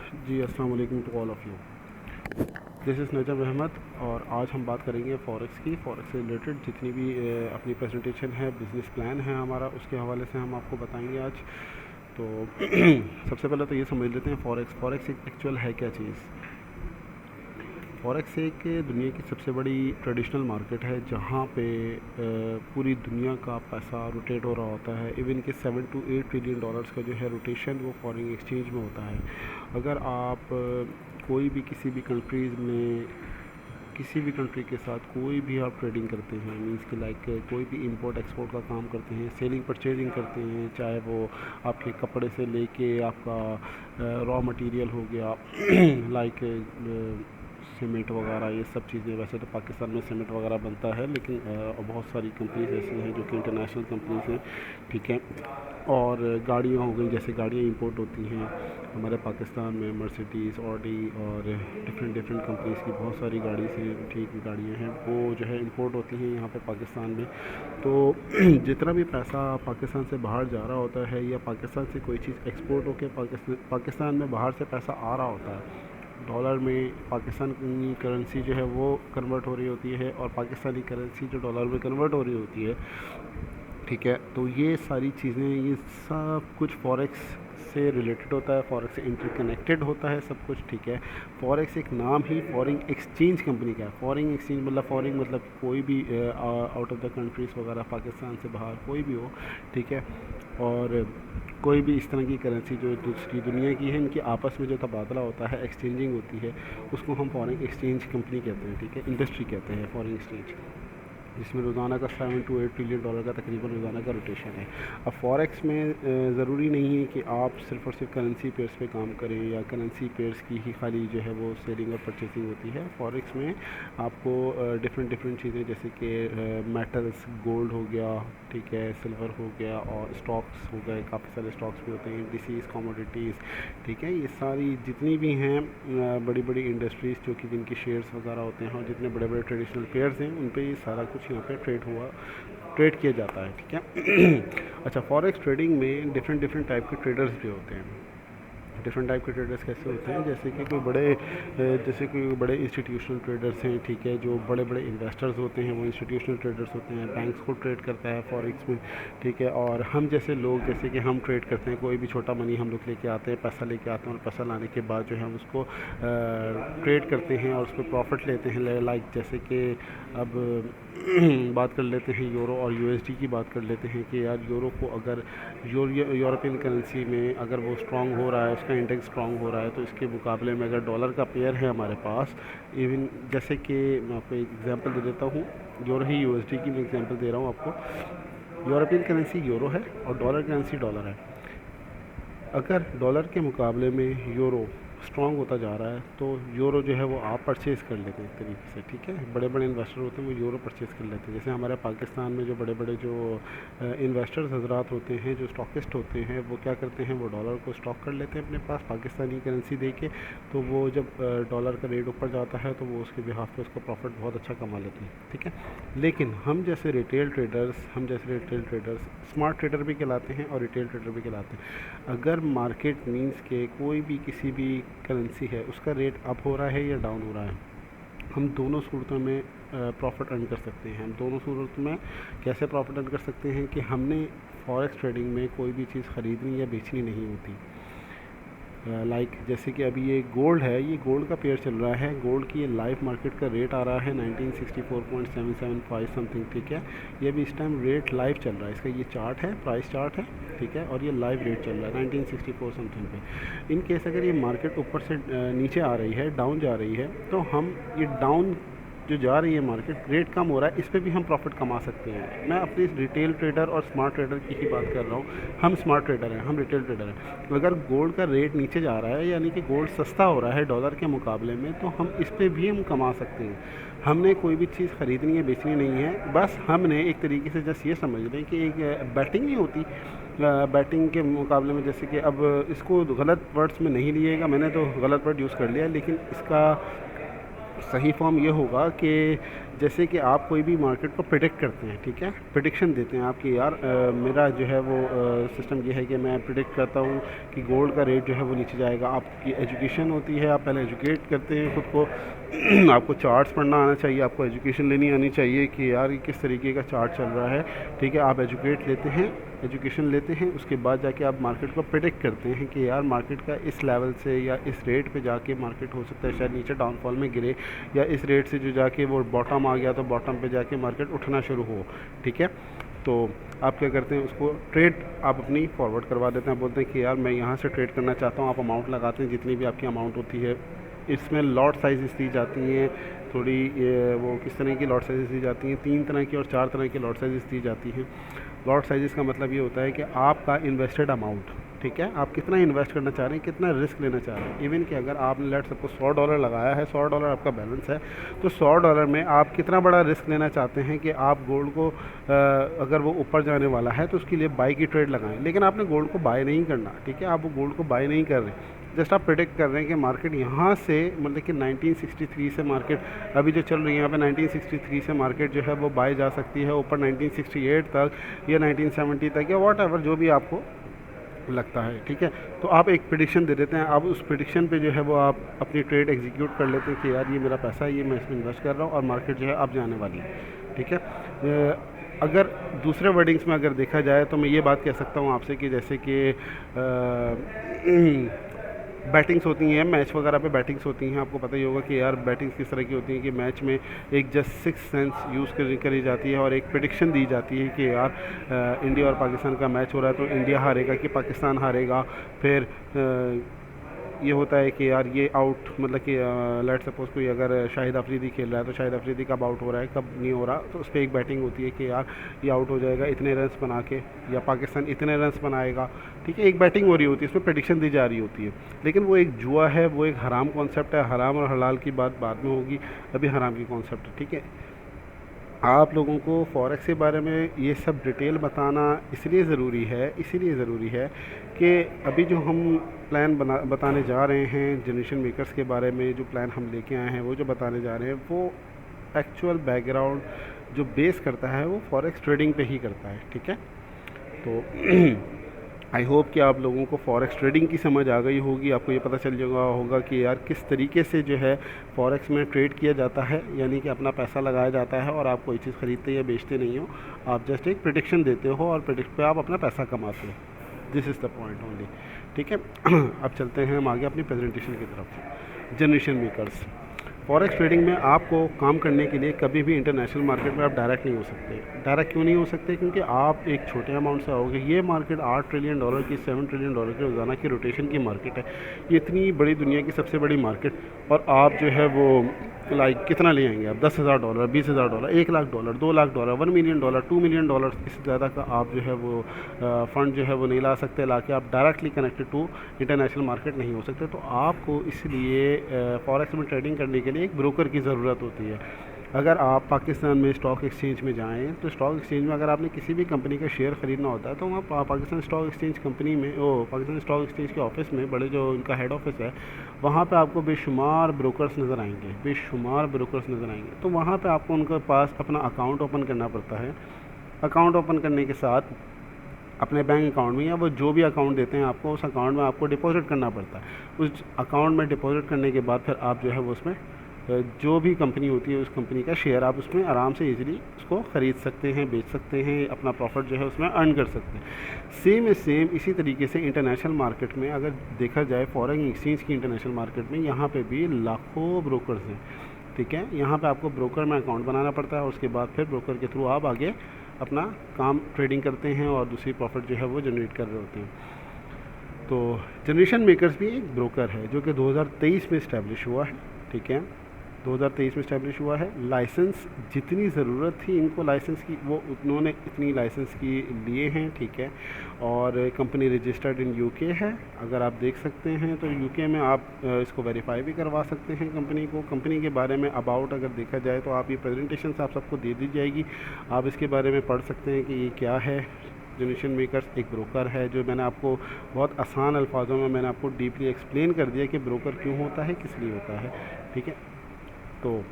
जी अस्सलाम वालेकुम to all of you. This is Najam Ahmad और आज हम बात करेंगे फ़ॉरेक्स की। फ़ॉरेक्स से रिलेटेड जितनी भी अपनी प्रेजेंटेशन है, बिज़नेस प्लान है हमारा, उसके हवाले से हम आपको बताएंगे आज। तो सबसे पहले तो ये समझ लेते हैं फ़ॉरेक्स एक एक्चुअल है क्या चीज़। फ़ॉरेक्स एक दुनिया की सबसे बड़ी ट्रेडिशनल मार्केट है जहाँ पे पूरी दुनिया का पैसा रोटेट हो रहा होता है। इवन कि 7 to 8 ट्रिलियन डॉलर्स का जो है रोटेशन वो फॉरेन एक्सचेंज में होता है। अगर आप कोई भी किसी भी कंट्रीज़ में किसी भी कंट्री के साथ कोई भी आप ट्रेडिंग करते हैं, मींस कि लाइक कोई भी इंपोर्ट एक्सपोर्ट का काम करते हैं, सेलिंग परचेजिंग करते हैं, चाहे वो आपके कपड़े से लेके आपका रॉ मटेरियल हो गया लाइक सीमेंट वगैरह, ये सब चीज़ें। वैसे तो पाकिस्तान में सीमेंट वगैरह बनता है, लेकिन बहुत सारी कंपनीज ऐसी हैं जो कि इंटरनेशनल कंपनीज हैं, ठीक है। और गाड़ियाँ हो गई, जैसे गाड़ियाँ इंपोर्ट होती हैं हमारे पाकिस्तान में, मर्सिडीज़, ऑडी और डिफरेंट डिफरेंट कंपनीज़ की बहुत सारी गाड़ी से ठीक गाड़ियाँ हैं, वो जो है इंपोर्ट होती हैं यहाँ पे पाकिस्तान में। तो जितना भी पैसा पाकिस्तान से बाहर जा रहा होता है या पाकिस्तान से कोई चीज़ एक्सपोर्ट होकर पाकिस्तान में बाहर से पैसा आ रहा होता है, डॉलर में पाकिस्तान की करेंसी जो है वो कन्वर्ट हो रही होती है और पाकिस्तानी करेंसी जो डॉलर में कन्वर्ट हो रही होती है, ठीक है। तो ये सारी चीज़ें, ये सब कुछ फॉरेक्स से रिलेटेड होता है, फॉरेक्स से इंटरकनेक्टेड होता है सब कुछ, ठीक है। फॉरेक्स एक नाम ही फॉरेन एक्सचेंज कंपनी का है। फॉरेन एक्सचेंज मतलब फॉरेन मतलब कोई भी आउट ऑफ द कंट्रीज़ वगैरह, पाकिस्तान से बाहर कोई भी हो, ठीक है। और कोई भी इस तरह की करेंसी जो दूसरी दुनिया की है, इनके आपस में जो तबादला होता है, एक्सचेंजिंग होती है, उसको हम फॉरेन एक्सचेंज कंपनी कहते हैं, ठीक है। इंडस्ट्री कहते हैं फॉरेन एक्सचेंज, जिसमें रोज़ाना का 7 to 8 ट्रिलियन डॉलर का तकरीबन रोज़ाना का रोटेशन है। अब फॉरेक्स में ज़रूरी नहीं है कि आप सिर्फ़ और सिर्फ करेंसी पेयर्स पे काम करें या करेंसी पेयर्स की ही खाली जो है वो सेलिंग और परचेसिंग होती है। फॉरेक्स में आपको डिफरेंट डिफरेंट चीज़ें, जैसे कि मेटल्स, गोल्ड हो गया, ठीक है, सिल्वर हो गया, और स्टॉक्स हो गए, काफ़ी सारे स्टॉक्स भी होते हैं, इंडिसीज, कमोडिटीज़, ठीक है। ये सारी जितनी भी हैं बड़ी बड़ी इंडस्ट्रीज़ जो कि जिनके शेयर्स वगैरह होते हैं, और जितने बड़े बड़े ट्रेडिशनल पेयर्स हैं, उन पे ये सारा कुछ यहाँ पे ट्रेड किया जाता है, ठीक है। अच्छा, फॉरेक्स ट्रेडिंग में डिफरेंट डिफरेंट टाइप के ट्रेडर्स भी होते हैं। डिफरेंट टाइप के ट्रेडर्स कैसे होते हैं, जैसे कोई बड़े इंस्टीट्यूशनल ट्रेडर्स हैं, ठीक है, जो बड़े बड़े इन्वेस्टर्स होते हैं, वो इंस्टीट्यूशनल ट्रेडर्स होते हैं। बैंक्स को ट्रेड करता है फॉरेक्स में, ठीक है। और हम जैसे लोग, जैसे कि हम ट्रेड करते हैं, कोई भी छोटा मनी हम लोग लेके आते हैं, पैसा लेके आते हैं, और पैसा लाने के बाद जो है हम उसको ट्रेड करते हैं और उस पर प्रॉफिट लेते हैं। लाइक जैसे कि अब बात कर लेते हैं यूरो और यूएसडी की बात कर लेते हैं कि यार यूरो को अगर यूरोपियन करेंसी में अगर वो स्ट्रांग हो रहा है, उसका इंडेक्स स्ट्रांग हो रहा है, तो इसके मुकाबले में अगर डॉलर का पेयर है हमारे पास, इवन जैसे कि मैं आपको एक एग्जांपल दे देता हूँ, यूरो ही यूएसडी की मैं एग्जांपल दे रहा हूँ आपको। यूरोपियन करेंसी यूरो है और डॉलर करेंसी डॉलर है। अगर डॉलर के मुकाबले में यूरो स्ट्रांग होता जा रहा है, तो यूरो जो है वो आप परचेज़ कर लेते हैं एक तरीके से, ठीक है। बड़े बड़े इन्वेस्टर होते हैं वो यूरो परचेज़ कर लेते हैं। जैसे हमारे पाकिस्तान में जो बड़े बड़े जो इन्वेस्टर्स हजरात होते हैं, जो स्टॉकिस्ट होते हैं, वो क्या करते हैं, वो डॉलर को स्टॉक कर लेते हैं अपने पास पाकिस्तानी करेंसी दे के। तो वो जब डॉलर का रेट ऊपर जाता है तो वो उसके बिहाफ पे उसका प्रॉफिट बहुत अच्छा कमा लेते हैं, ठीक है। लेकिन हम जैसे रिटेल ट्रेडर्स स्मार्ट ट्रेडर भी कहलाते हैं और रिटेल ट्रेडर भी कहलाते हैं। अगर मार्केट मींस के कोई भी किसी भी करेंसी है, उसका रेट अप हो रहा है या डाउन हो रहा है, हम दोनों सूरतों में प्रॉफिट अर्न कर सकते हैं। हम दोनों सूरत में कैसे प्रॉफिट अर्न कर सकते हैं कि हमने फॉरेक्स ट्रेडिंग में कोई भी चीज़ ख़रीदनी या बेचनी नहीं होती। लाइक जैसे कि अभी ये गोल्ड है, ये गोल्ड का पेयर चल रहा है, गोल्ड की ये लाइव मार्केट का रेट आ रहा है 1964.775 समथिंग, ठीक है। ये भी इस टाइम रेट लाइव चल रहा है, इसका ये चार्ट है, प्राइस चार्ट है, ठीक है, और ये लाइव रेट चल रहा है 1964 समथिंग पे। इन केस अगर ये मार्केट ऊपर से नीचे आ रही है, डाउन जा रही है, तो हम ये डाउन जो जा रही है मार्केट, रेट कम हो रहा है, इस पर भी हम प्रॉफिट कमा सकते हैं। मैं अपने रिटेल ट्रेडर और स्मार्ट ट्रेडर की ही बात कर रहा हूँ। हम स्मार्ट ट्रेडर हैं, हम रिटेल ट्रेडर हैं। अगर गोल्ड का रेट नीचे जा रहा है, यानी कि गोल्ड सस्ता हो रहा है डॉलर के मुकाबले में, तो हम इस पर भी हम कमा सकते हैं। हमने कोई भी चीज़ ख़रीदनी है, बेचनी नहीं है, बस हमने एक तरीके से जस्ट ये समझ लें कि एक बैटिंग नहीं होती, बैटिंग के मुकाबले में, जैसे कि अब इसको गलत वर्ड्स में नहीं लिएगा, मैंने तो गलत वर्ड यूज़ कर लिया, लेकिन इसका सही फॉर्म ये होगा कि जैसे कि आप कोई भी मार्केट को प्रिडिक्ट करते हैं, ठीक है, प्रिडिक्शन देते हैं आप कि यार मेरा जो है वो सिस्टम ये है कि मैं प्रिडिक्ट करता हूँ कि गोल्ड का रेट जो है वो नीचे जाएगा। आपकी एजुकेशन होती है, आप पहले एजुकेट करते हैं खुद को आपको चार्ट्स पढ़ना आना चाहिए, आपको एजुकेशन लेनी आनी चाहिए कि यार ये किस तरीके का चार्ट चल रहा है, ठीक है। आप एजुकेट लेते हैं, एजुकेशन लेते हैं, उसके बाद जाके आप मार्केट को प्रिडिक्ट करते हैं कि यार मार्केट का इस लेवल से या इस रेट पे जाके मार्केट हो सकता है शायद नीचे डाउनफॉल में गिरे, या इस रेट से जो जाके वो बॉटम आ गया तो बॉटम पे जाके मार्केट उठना शुरू हो, ठीक है। तो आप क्या करते हैं, उसको ट्रेड आप अपनी फॉरवर्ड करवा देते हैं, बोलते हैं कि यार मैं यहाँ से ट्रेड करना चाहता हूँ। आप अमाउंट लगाते हैं, जितनी भी आपकी अमाउंट होती है। इसमें लॉट साइज़ दी जाती हैं थोड़ी, वो किस तरह की लॉट साइज़ दी जाती हैं, 3 तरह की और 4 तरह की लॉट साइज़ दी जाती हैं। लॉट साइज़ का मतलब ये होता है कि आपका इन्वेस्टेड अमाउंट, ठीक है, आप कितना इन्वेस्ट करना चाह रहे हैं, कितना रिस्क लेना चाह रहे हैं। इवन कि अगर आपने लेट सपोज $100 लगाया है, $100 आपका बैलेंस है, तो $100 में आप कितना बड़ा रिस्क लेना चाहते हैं कि आप गोल्ड को अगर वो ऊपर जाने वाला है तो उसके लिए बाई की ट्रेड लगाएं। लेकिन आपने गोल्ड को बाय नहीं करना, ठीक है, आप वो गोल्ड को बाय नहीं कर रहे, जस्ट आप प्रेडिक्ट कर रहे हैं कि मार्केट यहाँ से मतलब कि 1963 से मार्केट अभी जो चल रही है यहाँ पे 1963 से मार्केट जो है वो बाय जा सकती है ऊपर 1968 तक या 1970 तक या वॉट एवर जो भी आपको लगता है, ठीक है। तो आप एक प्रेडिक्शन दे देते हैं, आप उस प्रेडिक्शन पे जो है वो आप अपनी ट्रेड एग्जीक्यूट कर लेते हैं कि यार ये मेरा पैसा है, ये मैं इसमें इन्वेस्ट कर रहा हूँ और मार्केट जो है अब जाने वाली है, ठीक है। अगर दूसरे वर्डिंग्स में अगर देखा जाए तो मैं ये बात कह सकता हूँ आपसे कि जैसे कि बैटिंग्स होती हैं, मैच वगैरह पे बैटिंग्स होती हैं, आपको पता ही होगा कि यार बैटिंग्स किस तरह की होती हैं कि मैच में एक जस्ट 6 सेंस यूज़ करी जाती है और एक प्रेडिक्शन दी जाती है कि यार इंडिया और पाकिस्तान का मैच हो रहा है तो इंडिया हारेगा कि पाकिस्तान हारेगा। फिर ये होता है कि यार ये आउट मतलब कि लेट सपोज कोई अगर शाहिद अफरीदी खेल रहा है तो शाहिद अफरीदी कब आउट हो रहा है कब नहीं हो रहा, तो उस पर एक बैटिंग होती है कि यार ये आउट हो जाएगा इतने रन्स बना के या पाकिस्तान इतने रन्स बनाएगा, ठीक है। एक बैटिंग हो रही होती है, इसमें प्रेडिक्शन दी जा रही होती है। लेकिन वो एक जुआ है, वो एक हराम कॉन्सेप्ट है। हराम और हलाल की बात बाद में होगी, अभी हराम की कॉन्सेप्ट है, ठीक है। आप लोगों को फॉरेक्स के बारे में ये सब डिटेल बताना इसलिए ज़रूरी है कि अभी जो हम प्लान बताने जा रहे हैं जनरेशन मेकर्स के बारे में, जो प्लान हम लेके आए हैं वो जो बताने जा रहे हैं वो एक्चुअल बैकग्राउंड जो बेस करता है वो फॉरेक्स ट्रेडिंग पे ही करता है, ठीक है। तो आई होप कि आप लोगों को फॉरेक्स ट्रेडिंग की समझ आ गई होगी, आपको ये पता चल जाएगा होगा कि यार किस तरीके से जो है फॉरेक्स में ट्रेड किया जाता है, यानी कि अपना पैसा लगाया जाता है और आप कोई चीज़ ख़रीदते या बेचते नहीं हो, आप जस्ट एक प्रेडिक्शन देते हो और प्रेडिक्ट पे आप अपना पैसा कमाते हो। This is the point only, ठीक है। अब चलते हैं हम आगे अपनी प्रेजेंटेशन की तरफ। जनरेशन मेकर्स फॉरेक्स ट्रेडिंग में आपको काम करने के लिए कभी भी इंटरनेशनल मार्केट में आप डायरेक्ट नहीं हो सकते। डायरेक्ट क्यों नहीं हो सकते? क्योंकि आप एक छोटे अमाउंट से आओगे। ये मार्केट $8 ट्रिलियन की, $7 ट्रिलियन की रोज़ाना की रोटेशन की मार्केट है। ये इतनी बड़ी दुनिया की सबसे बड़ी मार्केट, और आप जो है वो लाइक कितना ले आएंगे आप? $10,000, $20,000, $1,00,000, $2,00,000, $1 मिलियन, $2 मिलियन, इससे ज़्यादा का आप जो है वो फ़ंड जो है वो नहीं ला सकते। लाके आप directly connected to international market नहीं हो सकते। तो आपको इसलिए फॉरेक्स में ट्रेडिंग करने के लिए एक ब्रोकर की ज़रूरत होती है। अगर आप पाकिस्तान में स्टॉक एक्सचेंज में जाएं तो स्टॉक एक्सचेंज में अगर आपने किसी भी कंपनी का शेयर ख़रीदना होता है तो वहाँ पाकिस्तान स्टॉक एक्सचेंज कंपनी में पाकिस्तान स्टॉक एक्सचेंज के ऑफिस में, बड़े जो उनका हेड ऑफिस है, वहाँ पे आपको बेशुमार ब्रोकर्स नज़र आएंगे, बेशुमार ब्रोकर्स नज़र आएंगे। तो वहाँ पे आपको उनके पास अपना अकाउंट ओपन करना पड़ता है। अकाउंट ओपन करने के साथ अपने बैंक अकाउंट में या वो जो भी अकाउंट देते हैं आपको, उस अकाउंट में आपको डिपॉजिट करना पड़ता है। उस अकाउंट में डिपॉजिट करने के बाद फिर आप जो है वो उसमें जो भी कंपनी होती है उस कंपनी का शेयर आप उसमें आराम से इजीली उसको ख़रीद सकते हैं, बेच सकते हैं, अपना प्रॉफिट जो है उसमें अर्न कर सकते हैं। सेम इसी तरीके से इंटरनेशनल मार्केट में अगर देखा जाए, फॉरेन एक्सचेंज की इंटरनेशनल मार्केट में यहाँ पे भी लाखों ब्रोकर्स हैं, ठीक है। यहाँ पे आपको ब्रोकर में अकाउंट बनाना पड़ता है और उसके बाद फिर ब्रोकर के थ्रू आप आगे अपना काम ट्रेडिंग करते हैं और दूसरी प्रॉफिट जो है वो जनरेट कर रहे होते हैं। तो जनरेशन मेकर्स भी एक ब्रोकर है जो कि 2023 में इस्टेब्लिश हुआ है, ठीक है। 2023 में इस्टेब्लिश हुआ है। लाइसेंस जितनी ज़रूरत थी इनको लाइसेंस की, वो उन्होंने इतनी लाइसेंस की लिए हैं, ठीक है। और कंपनी रजिस्टर्ड इन यूके है। अगर आप देख सकते हैं तो यूके में आप इसको वेरीफाई भी करवा सकते हैं कंपनी को। कंपनी के बारे में अबाउट अगर देखा जाए तो आप ये प्रेजेंटेशन आप सबको दे दी जाएगी, आप इसके बारे में पढ़ सकते हैं कि ये क्या है। जनरेशन मेकर्स एक ब्रोकर है, जो मैंने आपको बहुत आसान अल्फाजों में मैंने आपको डीपली एक्सप्लेन कर दिया कि ब्रोकर क्यों होता है, किस लिए होता है, ठीक है। तो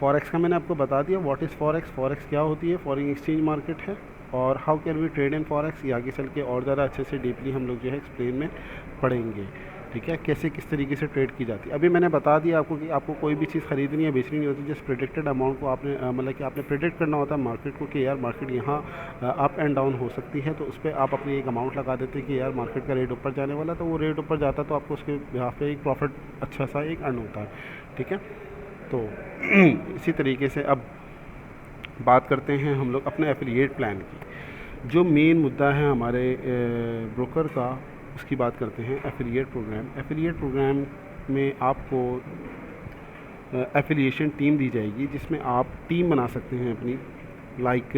फॉरेक्स का मैंने आपको बता दिया, व्हाट इज़ फॉरेक्स, फॉरेक्स क्या होती है, फॉरेन एक्सचेंज मार्केट है, और how can we trade in forex, ये आगे चल के और ज़्यादा अच्छे से डीपली हम लोग जो है एक्सप्लेन में पढ़ेंगे। ठीक है, कैसे किस तरीके से ट्रेड की जाती है। अभी मैंने बता दिया आपको कि आपको कोई भी चीज़ खरीदनी है बेचनी नहीं होती, जिस प्रेडिक्टेड अमाउंट को आपने मतलब कि आपने प्रेडिक्ट करना होता है मार्केट को कि यार मार्केट यहाँ अप एंड डाउन हो सकती है, तो उस पर आप अपनी एक अमाउंट लगा देते हैं कि यार मार्केट का रेट ऊपर जाने वाला, तो वो रेट ऊपर जाता है तो आपको उसके यहाँ पे एक प्रॉफिट अच्छा सा एक अर्न होता है। ठीक है, तो इसी तरीके से अब बात करते हैं हम लोग अपने एफिलिएट प्लान की। जो मेन मुद्दा है हमारे ब्रोकर का, उसकी बात करते हैं एफिलिएट प्रोग्राम। एफिलिएट प्रोग्राम में आपको एफिलिएशन टीम दी जाएगी, जिसमें आप टीम बना सकते हैं अपनी, लाइक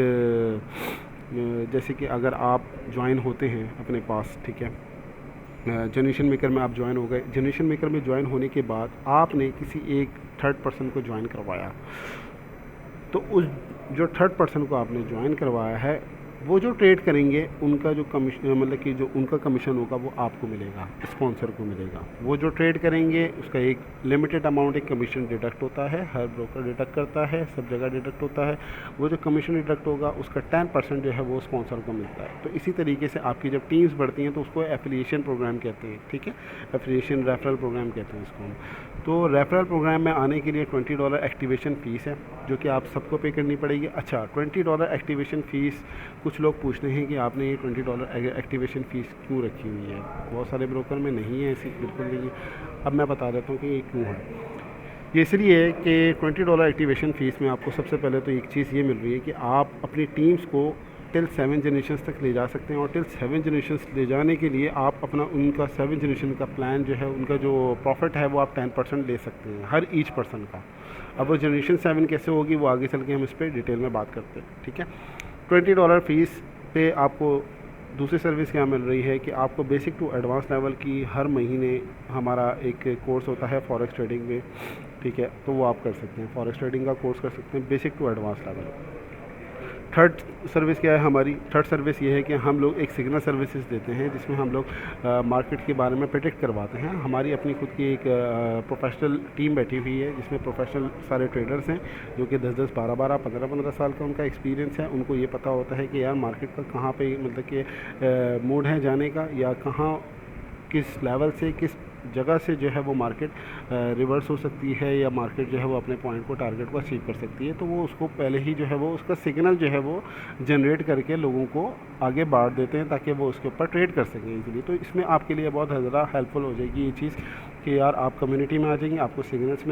जैसे कि अगर आप ज्वाइन होते हैं अपने पास, ठीक है, जनरेशन मेकर में आप ज्वाइन हो गए, जनरेशन मेकर में ज्वाइन होने के बाद आपने किसी एक थर्ड पर्सन को ज्वाइन करवाया, तो उस जो थर्ड पर्सन को आपने ज्वाइन करवाया है, वो जो ट्रेड करेंगे उनका जो कमीशन मतलब कि जो उनका कमीशन होगा वो आपको मिलेगा, स्पॉन्सर को मिलेगा। वो जो ट्रेड करेंगे उसका एक लिमिटेड अमाउंट एक कमीशन डिडक्ट होता है, हर ब्रोकर डिडक्ट करता है, सब जगह डिडक्ट होता है। वो जो कमीशन डिडक्ट होगा उसका 10% जो है वो स्पॉन्सर को मिलता है। तो इसी तरीके से आपकी जब टीम्स बढ़ती हैं तो उसको एफिलिएशन प्रोग्राम कहते हैं। ठीक है, एफिलिएशन रेफरल प्रोग्राम कहते हैं इसको हम। तो रेफरल प्रोग्राम में आने के लिए $20 एक्टिवेशन फ़ीस है, जो कि आप सबको पे करनी पड़ेगी। अच्छा, $20 एक्टिवेशन फ़ीस, कुछ लोग पूछते हैं कि आपने ये $20 एक्टिवेशन फ़ीस क्यों रखी हुई है। बहुत सारे ब्रोकर में नहीं है ऐसी, बिल्कुल नहीं है। अब मैं बता देता हूँ कि ये क्यों है। ये इसलिए है कि $20 एक्टिवेशन फ़ीस में आपको सबसे पहले तो एक चीज़ ये मिल रही है कि आप अपनी टीम्स को टिल 7 जनरेशन्स तक ले जा सकते हैं, और टिल 7 जनरेशन्स ले जाने के लिए आप अपना उनका 7 जनरेशन का प्लान जो है, उनका जो प्रॉफिट है वो आप 10% ले सकते हैं हर ईच पर्सन का। अब वो जनरेशन 7 कैसे होगी वो आगे चल के हम इस पर डिटेल में बात करते हैं। ठीक है, $20 फ़ीस पे आपको दूसरी सर्विस क्या मिल रही है कि आपको बेसिक टू एडवांस लेवल की हर महीने हमारा एक कोर्स होता है फॉरेक्स ट्रेडिंग में। ठीक है, तो वो आप कर सकते हैं, फॉरेक्स ट्रेडिंग का कोर्स कर सकते हैं basic to advance level. Third service क्या है हमारी? थर्ड सर्विस ये है कि हम लोग एक सिग्नल सर्विसेज देते हैं, जिसमें हम लोग मार्केट के बारे में प्रेडिक्ट करवाते हैं। हमारी अपनी खुद की एक प्रोफेशनल टीम बैठी हुई है, जिसमें प्रोफेशनल सारे ट्रेडर्स हैं, जो कि 10-10, 12-12, 15-15 साल का उनका एक्सपीरियंस है। उनको ये पता होता है कि यार मार्केट का कहाँ पे मतलब कि मूड है जाने का, या कहाँ किस लेवल से किस जगह से जो है वो मार्केट रिवर्स हो सकती है, या मार्केट जो है वो अपने पॉइंट को टारगेट को अचीव कर सकती है। तो वो उसको पहले ही जो है वो उसका सिग्नल जो है वो जनरेट करके लोगों को आगे बांट देते हैं, ताकि वो उसके ऊपर ट्रेड कर सकें इजीली। तो इसमें आपके लिए बहुत ज़्यादा हेल्पफुल हो जाएगी ये चीज़ कि यार आप कम्युनिटी में आ जाएंगे, आपको सिग्नल्स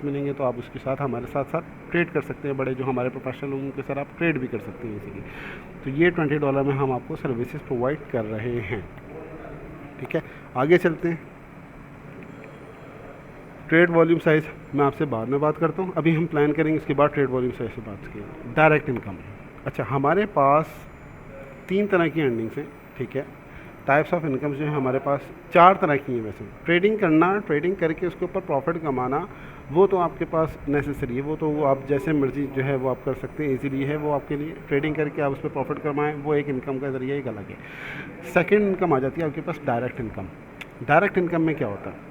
मिलेंगे तो आप उसके साथ हमारे साथ साथ ट्रेड कर सकते हैं। बड़े जो हमारे प्रोफेशनल उनके साथ आप ट्रेड भी कर सकते हैं इजीली। तो ये $20 में हम आपको सर्विसेज प्रोवाइड कर रहे हैं। ठीक है, आगे चलते हैं। ट्रेड वॉल्यूम साइज़ मैं आपसे बाद में बात करता हूँ, अभी हम प्लान करेंगे इसके बाद ट्रेड वॉल्यूम साइज़ से बात करेंगे। डायरेक्ट इनकम, अच्छा हमारे पास 3 तरह की अर्निंग्स हैं। ठीक है, टाइप्स ऑफ इनकम जो है हमारे पास 4 तरह की हैं। वैसे ट्रेडिंग करना, ट्रेडिंग करके उसके ऊपर प्रॉफिट कमाना, वो तो आपके पास नेसेसरी है, वो आप जैसे मर्जी जो है वो आप कर सकते हैं, इजीली है वो आपके लिए। ट्रेडिंग करके आप उस पर प्रॉफिट कमाएँ, वो एक इनकम का ज़रिया एक अलग है। सेकेंड इनकम आ जाती है आपके पास डायरेक्ट इनकम। डायरेक्ट इनकम में क्या होता है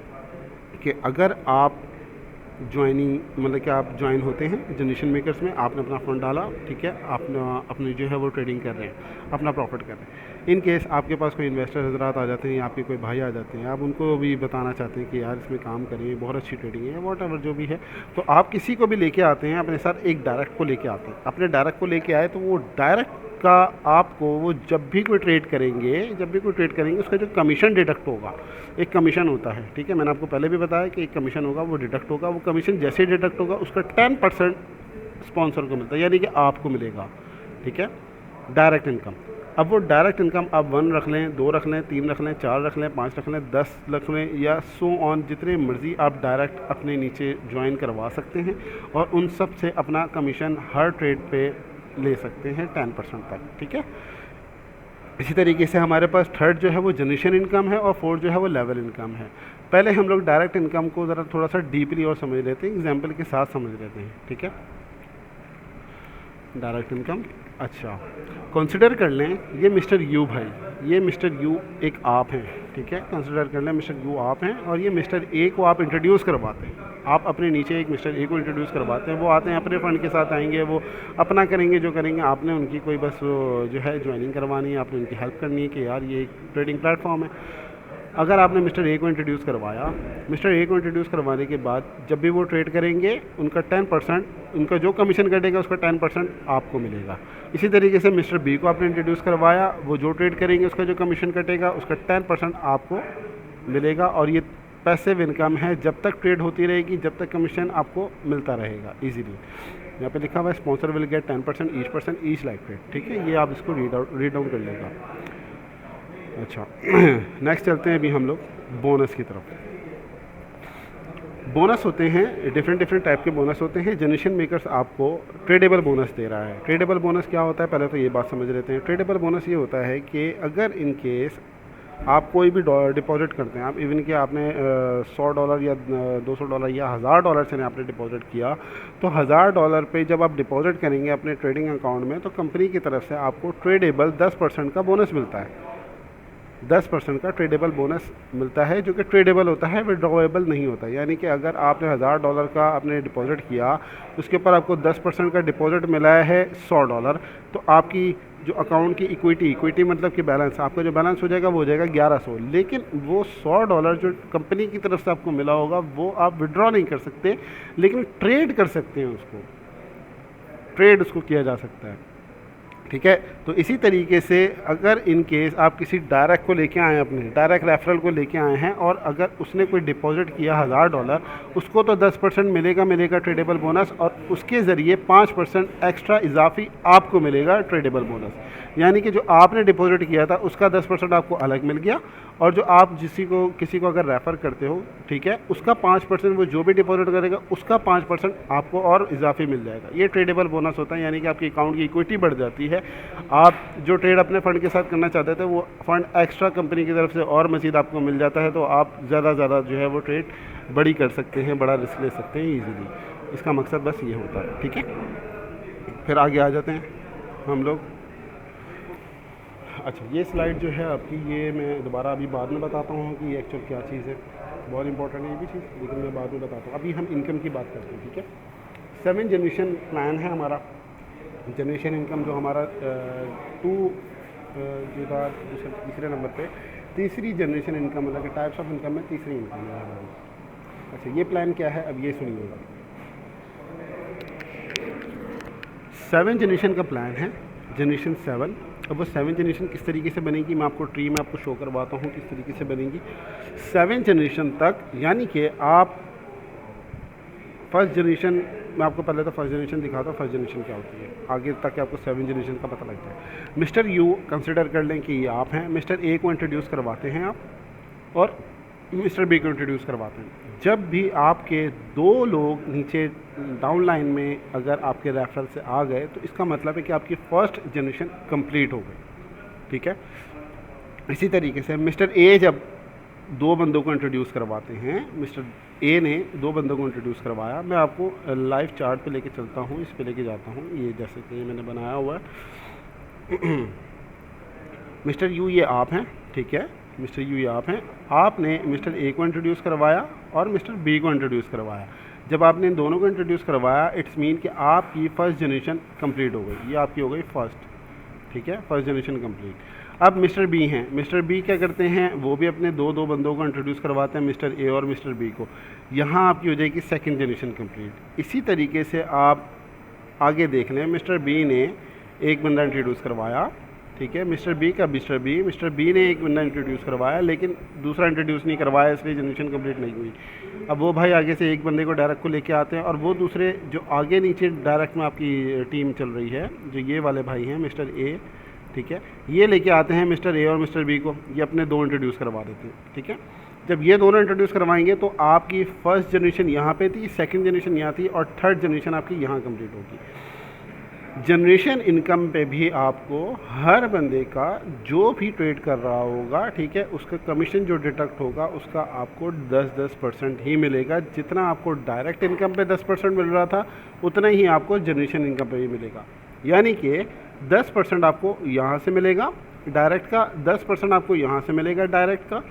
कि अगर आप ज्वाइनिंग मतलब कि आप ज्वाइन होते हैं जनरेशन मेकर्स में, आपने अपना फ़ंड डाला, ठीक है, आपने अपनी जो है वो ट्रेडिंग कर रहे हैं, अपना प्रॉफिट कर रहे हैं। इन केस आपके पास कोई इन्वेस्टर हजरात आ जाते हैं, या आपके कोई भाई आ जाते हैं, आप उनको भी बताना चाहते हैं कि यार इसमें काम करें, बहुत अच्छी ट्रेडिंग है, वॉट एवर जो भी है, तो आप किसी को भी लेके आते हैं अपने साथ, एक डायरेक्ट को लेके आते हैं। अपने डायरेक्ट को लेके आए तो वो डायरेक्ट का आपको, वो जब भी कोई ट्रेड करेंगे उसका जो कमीशन डिडक्ट होगा, एक कमीशन होता है। ठीक है, मैंने आपको पहले भी बताया कि एक कमीशन होगा, वो डिडक्ट होगा। वो कमीशन जैसे डिडक्ट होगा उसका 10% स्पॉन्सर को मिलता है, यानी कि आपको मिलेगा। ठीक है, डायरेक्ट इनकम। अब वो डायरेक्ट इनकम आप 1 रख लें, 2 रख लें, 3 रख लें, 4 रख लें, 5 रख लें, 10 रख लें, या सो ऑन, जितने मर्जी आप डायरेक्ट अपने नीचे ज्वाइन करवा सकते हैं, और उन सब से अपना कमीशन हर ट्रेड पे ले सकते हैं 10% तक। ठीक है, इसी तरीके से हमारे पास थर्ड जो है वो जनरेशन इनकम है, और फोर्थ जो है वो लेवल इनकम है। पहले हम लोग डायरेक्ट इनकम को ज़रा थोड़ा सा डीपली और समझ लेते हैं, एग्जांपल के साथ समझ लेते हैं। ठीक है, डायरेक्ट इनकम, अच्छा, कंसिडर कर लें ये मिस्टर यू भाई, ये मिस्टर यू एक आप हैं, ठीक है, कंसिडर कर लें मिस्टर यू आप हैं और ये मिस्टर ए को आप इंट्रोड्यूस करवाते हैं। आप अपने नीचे एक मिस्टर ए को इंट्रोड्यूस करवाते हैं, वो आते हैं अपने फ़ंड के साथ आएंगे, वो अपना करेंगे जो करेंगे, आपने उनकी कोई बस जो है ज्वाइनिंग करवानी है, आपने उनकी हेल्प करनी है कि यार ये एक ट्रेडिंग प्लेटफॉर्म है। अगर आपने मिस्टर ए को इंट्रोड्यूस करवाया, मिस्टर ए को इंट्रोड्यूस करवाने के बाद जब भी वो ट्रेड करेंगे उनका 10%, उनका जो कमीशन कटेगा उसका 10% आपको मिलेगा। इसी तरीके से मिस्टर बी को आपने इंट्रोड्यूस करवाया, वो जो ट्रेड करेंगे उसका जो कमीशन कटेगा उसका 10% आपको मिलेगा। और ये पैसिव इनकम है, जब तक ट्रेड होती रहेगी, जब तक कमीशन आपको मिलता रहेगा ईजीली। यहाँ पे लिखा हुआ है sponsor will get 10% each like trade, ठीक है, ये आप इसको रीड डाउन कर लेगा। अच्छा नेक्स्ट चलते हैं अभी हम लोग बोनस की तरफ। बोनस होते हैं डिफरेंट टाइप के बोनस होते हैं। जनरेशन मेकर्स आपको ट्रेडेबल बोनस दे रहा है। ट्रेडेबल बोनस क्या होता है, पहले तो ये बात समझ लेते हैं। ट्रेडेबल बोनस ये होता है कि अगर इन केस आप कोई भी डिपॉजिट करते हैं, आप इवन कि आपने $100 या $200 या $1000 से आपने डिपॉजिट किया, तो $1000 पे जब आप डिपॉजिट करेंगे अपने ट्रेडिंग अकाउंट में, तो कंपनी की तरफ से आपको ट्रेडेबल 10% का बोनस मिलता है। 10% का ट्रेडेबल बोनस मिलता है, जो कि ट्रेडेबल होता है, विड्रॉएबल नहीं होता। यानी कि अगर आपने $1000 का आपने डिपॉजिट किया, उसके ऊपर आपको 10% का डिपॉजिट मिला है $100, तो आपकी जो अकाउंट की इक्विटी मतलब कि बैलेंस, आपका जो बैलेंस हो जाएगा वो हो जाएगा 1100। लेकिन वो $100 जो कंपनी की तरफ से आपको मिला होगा वो आप विड्रॉ नहीं कर सकते, लेकिन ट्रेड कर सकते हैं, उसको ट्रेड उसको किया जा सकता है, ठीक है। तो इसी तरीके से अगर इन केस आप किसी डायरेक्ट को लेके आए हैं, अपने डायरेक्ट रेफरल को लेके आए हैं, और अगर उसने कोई डिपॉजिट किया $1000, उसको तो 10% मिलेगा ट्रेडेबल बोनस, और उसके ज़रिए 5% एक्स्ट्रा इजाफी आपको मिलेगा ट्रेडेबल बोनस। यानी कि जो आपने डिपॉजिट किया था उसका 10% आपको अलग मिल गया, और जो आप किसी को अगर रेफ़र करते हो, ठीक है, उसका 5%, वो जो भी डिपॉजिट करेगा उसका 5% आपको और इजाफी मिल जाएगा। ये ट्रेडेबल बोनस होता है, यानी कि आपकी अकाउंट की इक्विटी बढ़ जाती है। आप जो ट्रेड अपने फ़ंड के साथ करना चाहते थे, वो फ़ंड एक्स्ट्रा कंपनी की तरफ से और मज़ीद आपको मिल जाता है, तो आप ज़्यादा जो है वो ट्रेड बड़ी कर सकते हैं, बड़ा रिस्क ले सकते हैं ईजीली। इसका मकसद बस ये होता है, ठीक है। फिर आगे आ जाते हैं हम लोग। अच्छा, ये स्लाइड जो है आपकी, ये मैं दोबारा अभी बाद में बताता हूँ कि ये एक्चुअल क्या चीज़ है, बहुत इंपॉर्टेंट है ये भी चीज़, लेकिन मैं बाद में बताता हूँ। अभी हम इनकम की बात करते हैं, ठीक है। 7 जनरेशन प्लान है हमारा। जनरेशन इनकम जो हमारा जो था तीसरे नंबर पे, तीसरी जनरेशन इनकम, मतलब कि टाइप्स ऑफ इनकम में तीसरी इनकम है हमारी। अच्छा, ये प्लान क्या है, अब ये सुनिएगा। 7 जनरेशन का प्लान है, जनरेशन 7। अब वो 7 जनरेशन किस तरीके से बनेगी, मैं आपको ट्री में आपको शो करवाता हूँ किस तरीके से बनेगी 7 जनरेशन तक। यानी कि आप फर्स्ट जनरेशन, मैं आपको पहले तो फर्स्ट जनरेशन दिखाता हूँ, फर्स्ट जनरेशन क्या होती है, आगे तक आपको 7 जनरेशन का पता लगता है। मिस्टर यू कंसिडर कर लें कि ये आप हैं, मिस्टर ए को इंट्रोड्यूस करवाते हैं आप, और मिस्टर बी को इंट्रोड्यूस करवाते हैं। जब भी आपके 2 लोग नीचे डाउन लाइन में अगर आपके रेफरल से आ गए, तो इसका मतलब है कि आपकी फ़र्स्ट जनरेशन कंप्लीट हो गई, ठीक है। इसी तरीके से मिस्टर ए जब 2 बंदों को इंट्रोड्यूस करवाते हैं, मिस्टर ए ने 2 बंदों को इंट्रोड्यूस करवाया, मैं आपको लाइव चार्ट पे लेके चलता हूँ, इस पे लेके जाता हूँ, ये जैसे कि ये मैंने बनाया हुआ है। मिस्टर यू ये आप हैं, ठीक है, मिस्टर यू ये आप हैं। आपने मिस्टर ए को इंट्रोड्यूस करवाया और मिस्टर बी को इंट्रोड्यूस करवाया। जब आपने इन दोनों को इंट्रोड्यूस करवाया, इट्स मीन कि आपकी फ़र्स्ट जनरेशन कंप्लीट हो गई, ये आपकी हो गई फर्स्ट, ठीक है, फर्स्ट जनरेशन कंप्लीट। अब मिस्टर बी हैं, मिस्टर बी क्या करते हैं, वो भी अपने 2 बंदों को इंट्रोड्यूस करवाते हैं, मिस्टर ए और मिस्टर बी को। यहाँ आपकी हो जाएगी सेकंड जनरेशन कंप्लीट। इसी तरीके से आप आगे देख लें, मिस्टर बी ने एक बंदा इंट्रोड्यूस करवाया, ठीक है, मिस्टर बी ने एक बंदा इंट्रोड्यूस करवाया, लेकिन दूसरा इंट्रोड्यूस नहीं करवाया, इसलिए जनरेशन कंप्लीट नहीं हुई। अब वो भाई आगे से एक बंदे को डायरेक्ट को लेके आते हैं, और वो दूसरे जो आगे नीचे डायरेक्ट में आपकी टीम चल रही है, जो ये वाले भाई हैं मिस्टर ए, ठीक है, ये लेके आते हैं मिस्टर ए और मिस्टर बी को, ये अपने 2 इंट्रोड्यूस करवा देते हैं, ठीक है। जब ये दोनों इंट्रोड्यूस करवाएंगे तो आपकी फ़र्स्ट जनरेशन यहाँ पे थी, सेकंड जनरेशन यहाँ थी, और थर्ड जनरेशन आपकी यहाँ कंप्लीट होगी। जनरेशन इनकम पे भी आपको हर बंदे का जो भी ट्रेड कर रहा होगा, ठीक है, उसका कमीशन जो डिडक्ट होगा उसका आपको 10% ही मिलेगा। जितना आपको डायरेक्ट इनकम पे 10% मिल रहा था, उतना ही आपको जनरेशन इनकम पे भी मिलेगा। यानी कि 10% आपको यहाँ से मिलेगा डायरेक्ट का, 10% आपको यहाँ से मिलेगा डायरेक्ट का।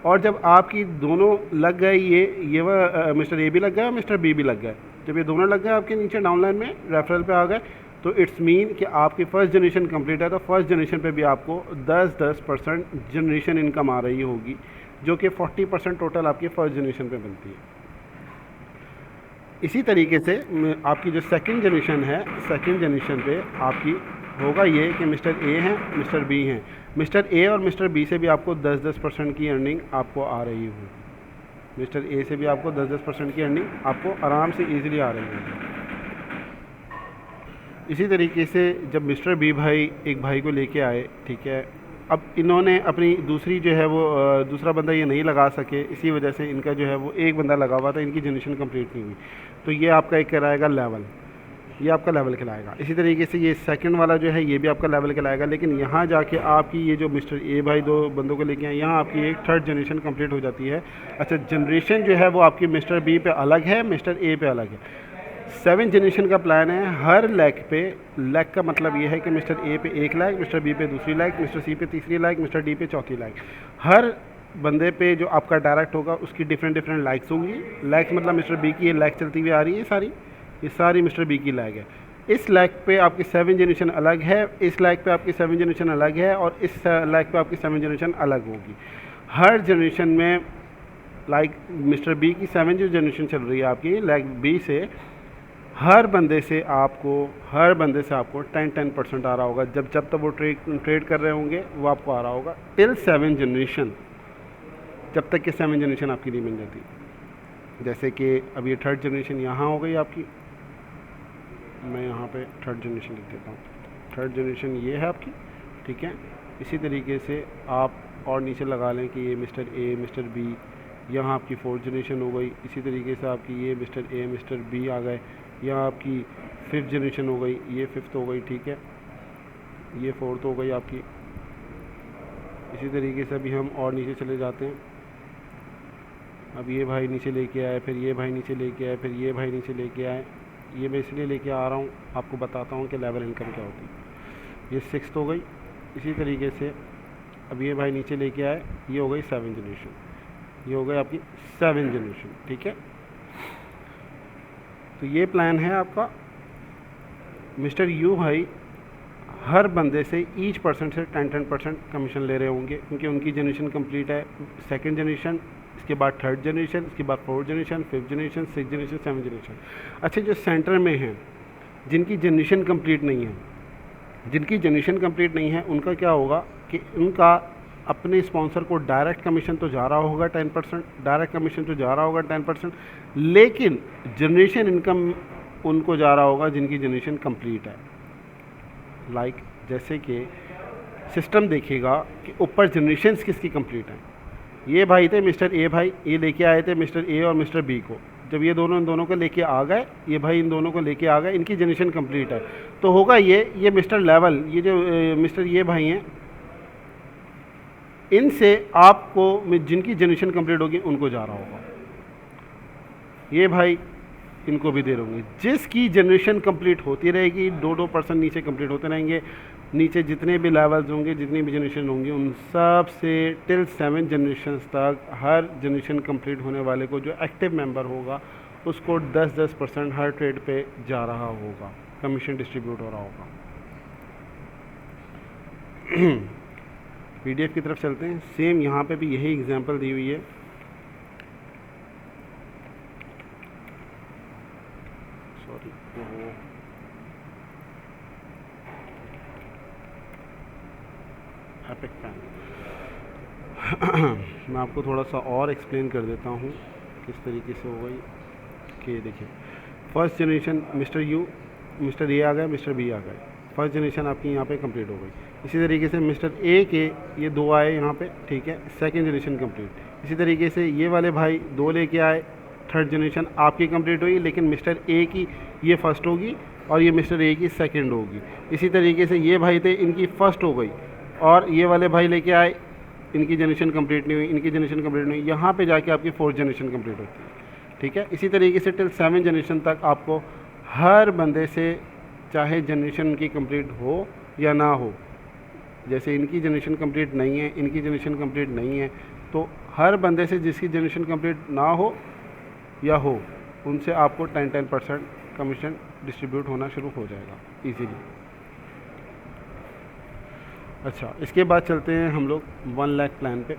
और जब आपकी दोनों लग गए, ये मिस्टर ए भी लग गया, मिस्टर बी भी लग गया, जब ये दोनों लग गए आपके नीचे डाउनलाइन में रेफरल पे आ गए, तो इट्स मीन कि आपकी फ़र्स्ट जनरेशन कंप्लीट है। तो फर्स्ट जनरेशन पे भी आपको 10% जनरेशन इनकम आ रही होगी, जो कि 40% टोटल आपकी फ़र्स्ट जनरेशन पे बनती है। इसी तरीके से आपकी जो सेकंड जनरेशन है, सेकंड जनरेशन पे आपकी होगा ये कि मिस्टर ए हैं, मिस्टर बी हैं, मिस्टर ए और मिस्टर बी से भी आपको 10% की अर्निंग आपको आ रही होगी। मिस्टर ए से भी आपको 10% की अर्निंग आपको आराम से ईज़िली आ रही होगी। इसी तरीके से जब मिस्टर बी भाई एक भाई को लेके आए, ठीक है, अब इन्होंने अपनी दूसरी जो है वो दूसरा बंदा ये नहीं लगा सके, इसी वजह से इनका जो है वो एक बंदा लगा हुआ था, इनकी जनरेशन कंप्लीट नहीं हुई, तो ये आपका एक कराएगा लेवल, ये आपका लेवल खिलाएगा। इसी तरीके से ये सेकंड वाला जो है ये भी आपका लेवल खिलाएगा। लेकिन यहाँ जाके आपकी ये जो मिस्टर ए भाई दो बंदों को लेके आए, यहाँ आपकी एक थर्ड जनरेशन कंप्लीट हो जाती है। अच्छा, जनरेशन जो है वो आपकी मिस्टर बी पे अलग है, मिस्टर ए पे अलग है। 7 जनरेशन का प्लान है। हर लैक पे, लैक का मतलब ये है कि मिस्टर ए पे 1 लाख, मिस्टर बी पे दूसरी लाख, मिस्टर सी पे तीसरी लाख, मिस्टर डी पे चौथी लाख। हर बंदे पे जो आपका डायरेक्ट होगा उसकी डिफरेंट लाइक्स होंगी। लाइक्स मतलब मिस्टर बी की ये लाइक चलती हुई आ रही है, ये सारी मिस्टर बी की लाइक है। इस लाइक पे आपकी 7 जनरेशन अलग है, इस लाइक पे आपकी 7 जनरेशन अलग है, और इस लाइक पे आपकी 7 जनरेशन अलग होगी। हर जनरेशन में लाइक मिस्टर बी की 7 जो जनरेशन चल रही है आपकी लाइक बी से, हर बंदे से आपको 10% आ रहा होगा। जब तक वो ट्रेड कर रहे होंगे वो आपको आ रहा होगा टिल 7 जनरेशन, जब तक कि 7 जनरेशन आपकी नहीं बन जाती। जैसे कि अब ये थर्ड जनरेशन यहाँ हो गई आपकी, मैं यहाँ पे थर्ड जनरेशन लिख देता हूँ। थर्ड जनरेशन ये है आपकी, ठीक है। इसी तरीके से आप और नीचे लगा लें कि ये मिस्टर ए, मिस्टर बी, यहाँ आपकी फोर्थ जनरेशन हो गई। इसी तरीके से आपकी ये मिस्टर ए, मिस्टर बी आ गए, यहाँ आपकी फिफ्थ जनरेशन हो गई, ये फिफ्थ हो गई, ठीक है, ये फोर्थ हो गई आपकी। इसी तरीके से अभी हम और नीचे चले जाते हैं। अब ये भाई नीचे लेके आए, फिर ये भाई नीचे लेके आए, फिर ये भाई नीचे लेके आए। ये मैं इसलिए लेके आ रहा हूँ, आपको बताता हूँ कि लेवल इनकम क्या होती है। ये सिक्स्थ हो गई। इसी तरीके से अब ये भाई नीचे लेके आए, ये हो गई 7 जनरेशन, ये हो गई आपकी 7 जनरेशन, ठीक है। तो ये प्लान है आपका। मिस्टर यू भाई हर बंदे से ईच पर्सन से 10% कमीशन ले रहे होंगे, क्योंकि उनकी जनरेशन कंप्लीट है। सेकंड जनरेशन, इसके बाद थर्ड जनरेशन, इसके बाद fourth generation, fifth generation, six generation, 7 generation. अच्छा, जो सेंटर में हैं जिनकी जनरेशन कंप्लीट नहीं है, उनका क्या होगा कि उनका अपने स्पॉन्सर को डायरेक्ट कमीशन तो जा रहा होगा 10%, लेकिन जनरेशन इनकम उनको जा रहा होगा जिनकी जनरेशन कंप्लीट है। लाइक जैसे कि सिस्टम देखेगा कि ऊपर जनरेशन्स किसकी कंप्लीट हैं। ये भाई थे मिस्टर ए भाई, ये लेके आए थे मिस्टर ए और मिस्टर बी को। जब ये दोनों इन दोनों को लेके आ गए, ये भाई इन दोनों को लेके आ गए, इनकी जनरेशन कंप्लीट है, तो होगा ये मिस्टर लेवल, ये जो मिस्टर ये भाई हैं, इनसे आपको जिनकी जनरेशन कंप्लीट होगी उनको जा रहा होगा। ये भाई इनको भी दे रहे होंगे। जिसकी जनरेशन कंप्लीट होती रहेगी, 2% नीचे कंप्लीट होते रहेंगे। नीचे जितने भी लेवल्स होंगे, जितनी भी जनरेशन होंगी, उन सब से टिल 7 जनरेशन तक हर जनरेशन कंप्लीट होने वाले को जो एक्टिव मेंबर होगा उसको 10% हर ट्रेड पे जा रहा होगा, कमीशन डिस्ट्रीब्यूट हो रहा होगा। PDF की तरफ चलते हैं। सेम यहाँ पे भी यही एग्जांपल दी हुई है। Sorry, epic pan. मैं आपको थोड़ा सा और एक्सप्लेन कर देता हूँ किस तरीके से हो गई। कि देखिए, first generation mister U, mister A आ गए, मिस्टर बी आ गए, फर्स्ट जनरेशन आपकी यहाँ पे कंप्लीट हो गई। इसी तरीके से मिस्टर ए के ये 2 आए यहाँ पे, ठीक है, सेकंड जनरेशन कंप्लीट। इसी तरीके से ये वाले भाई 2 लेके आए, थर्ड जनरेशन आपकी कंप्लीट हुई, लेकिन मिस्टर ए की ये फर्स्ट होगी और ये मिस्टर ए की सेकंड होगी। इसी तरीके से ये भाई थे, इनकी फर्स्ट हो गई, और ये वाले भाई लेके आए, इनकी जनरेशन कंप्लीट नहीं हुई, इनकी जनरेशन कंप्लीट नहीं हुई, यहाँ पे जाके आपकी 4th जनरेशन कंप्लीट होती है, ठीक है। इसी तरीके से टिल 7 जनरेशन तक आपको हर बंदे से, चाहे जनरेशन उनकी कंप्लीट हो या ना हो। जैसे इनकी जनरेशन कंप्लीट नहीं है, इनकी जनरेशन कंप्लीट नहीं है, तो हर बंदे से जिसकी जनरेशन कंप्लीट ना हो या हो, उनसे आपको 10% कमीशन डिस्ट्रीब्यूट होना शुरू हो जाएगा इजीली। अच्छा, इसके बाद चलते हैं हम लोग 1 लाख प्लान पे।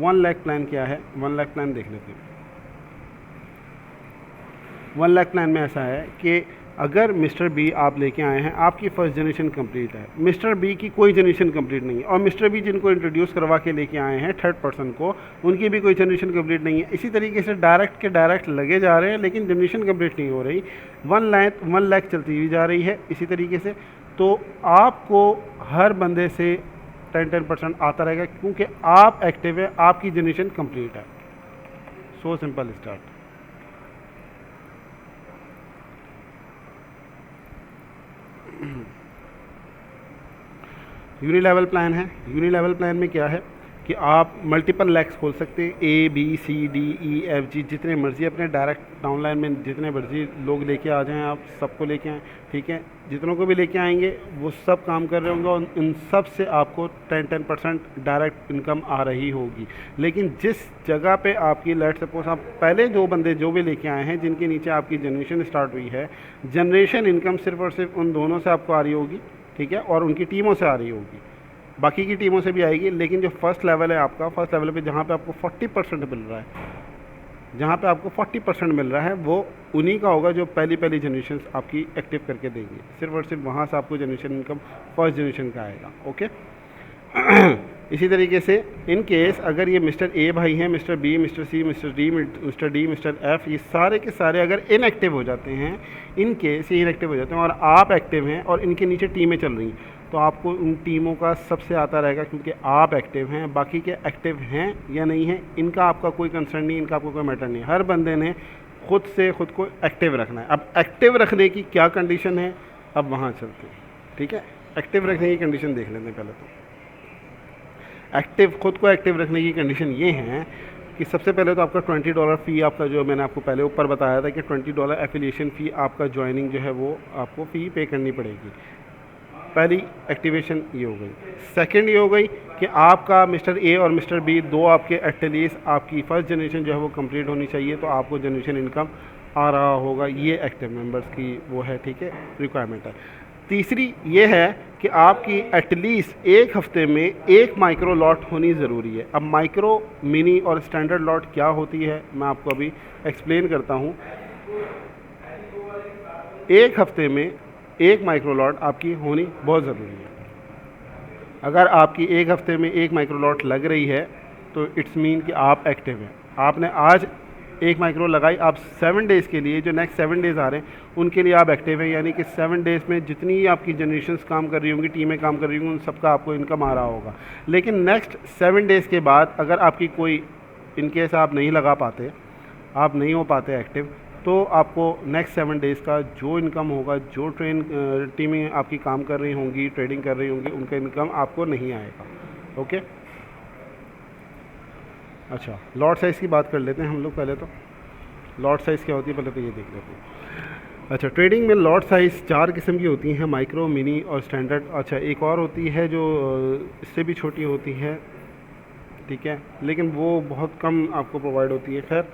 1 लाख प्लान क्या है, 1 लाख प्लान देख लेते हैं। 1 लाख प्लान में ऐसा है कि अगर मिस्टर बी आप लेके आए हैं, आपकी फ़र्स्ट जनरेशन कंप्लीट है, मिस्टर बी की कोई जनरेशन कंप्लीट नहीं है, और मिस्टर बी जिनको इंट्रोड्यूस करवा के लेके आए हैं थर्ड पर्सन को, उनकी भी कोई जनरेशन कंप्लीट नहीं है। इसी तरीके से डायरेक्ट के डायरेक्ट लगे जा रहे हैं, लेकिन जनरेशन कंप्लीट नहीं हो रही। 1 लाख चलती हुई जा रही है इसी तरीके से। तो आपको हर बंदे से 10% आता रहेगा, क्योंकि आप एक्टिव है, आपकी जनरेशन कंप्लीट है। So simple start. Uni level plan है। यूनी लेवल प्लान में क्या है कि आप मल्टीपल लैक्स खोल सकते हैं, ABCDEFG जितने मर्जी अपने डायरेक्ट डाउनलाइन में जितने मर्जी लोग लेके आ जाएं, आप सबको लेके आएँ, ठीक है। जितनों को भी लेके आएंगे वो सब काम कर रहे होंगे, और इन सब से आपको 10% डायरेक्ट इनकम आ रही होगी। लेकिन जिस जगह पे आपकी, लेट सपोज आप पहले जो बंदे जो भी लेके आए हैं, जिनके नीचे आपकी जनरेशन स्टार्ट हुई है, जनरेशन इनकम सिर्फ और सिर्फ उन दोनों से आपको आ रही होगी, ठीक है, और उनकी टीमों से आ रही होगी, बाकी की टीमों से भी आएगी। लेकिन जो फर्स्ट लेवल है आपका, फर्स्ट लेवल पे जहाँ पे आपको 40% मिल रहा है, जहाँ पे आपको 40% मिल रहा है, वो उन्हीं का होगा जो पहली जनरेशन आपकी एक्टिव करके देंगे। सिर्फ और सिर्फ वहाँ से आपको जनरेशन इनकम फर्स्ट जनरेशन का आएगा। ओके। इसी तरीके से इन केस अगर ये मिस्टर ए भाई हैं, मिस्टर बी, मिस्टर सी, मिस्टर डी, मिस्टर एफ, ये सारे के सारे अगर इनएक्टिव हो जाते हैं, इन केस ये इनएक्टिव हो जाते हैं और आप एक्टिव हैं और इनके नीचे टीमें चल रही हैं, तो आपको उन टीमों का सबसे आता रहेगा, क्योंकि आप एक्टिव हैं। बाकी के एक्टिव हैं या नहीं हैं, इनका आपका कोई कंसर्न नहीं, इनका आपको कोई मैटर नहीं। हर बंदे ने खुद से खुद को एक्टिव रखना है। अब एक्टिव रखने की क्या कंडीशन है, अब वहाँ चलते हैं, ठीक है। एक्टिव रखने की कंडीशन देख लेते हैं पहले तो। एक्टिव, खुद को एक्टिव रखने की कंडीशन ये है कि सबसे पहले तो आपका $20 फ़ी, आपका जो मैंने आपको पहले ऊपर बताया था कि $20 एफिलिएशन फ़ी, आपका ज्वाइनिंग जो है वो आपको फ़ी पे करनी पड़ेगी। पहली एक्टिवेशन ये हो गई। सेकंड ये हो गई कि आपका मिस्टर ए और मिस्टर बी दो आपके एटलीस्ट आपकी फर्स्ट जनरेशन जो है वो कंप्लीट होनी चाहिए, तो आपको जनरेशन इनकम आ रहा होगा। ये एक्टिव मेंबर्स की वो है, ठीक है, रिक्वायरमेंट है। तीसरी ये है कि आपकी एटलीस्ट एक हफ्ते में एक माइक्रो लॉट होनी ज़रूरी है। अब माइक्रो, मिनी और स्टैंडर्ड लॉट क्या होती है मैं आपको अभी एक्सप्लेन करता हूँ। एक हफ्ते में एक माइक्रो लॉट आपकी होनी बहुत ज़रूरी है। अगर आपकी एक हफ्ते में एक माइक्रो लॉट लग रही है तो इट्स मीन कि आप एक्टिव हैं। आपने आज एक माइक्रो लगाई, आप 7 डेज़ के लिए, जो नेक्स्ट 7 डेज़ आ रहे हैं उनके लिए आप एक्टिव हैं, यानी कि 7 डेज़ में जितनी आपकी जनरेशन्स काम कर रही होंगी, टीमें काम कर रही होंगी, उन सबका आपको इनकम आ रहा होगा। लेकिन नेक्स्ट 7 डेज़ के बाद अगर आपकी कोई इनकेस आप नहीं लगा पाते, आप नहीं हो पाते एक्टिव, तो आपको नेक्स्ट 7 डेज़ का जो इनकम होगा, जो टीमें आपकी काम कर रही होंगी, ट्रेडिंग कर रही होंगी, उनका इनकम आपको नहीं आएगा। ओके। अच्छा, लॉट साइज़ की बात कर लेते हैं हम लोग पहले तो। लॉट साइज़ क्या होती है पहले तो ये देख लेते हैं। अच्छा, ट्रेडिंग में लॉट साइज़ 4 किस्म की होती हैं, माइक्रो, मिनी और स्टैंडर्ड। अच्छा, एक और होती है जो इससे भी छोटी होती है, ठीक है, लेकिन वो बहुत कम आपको प्रोवाइड होती है। खैर,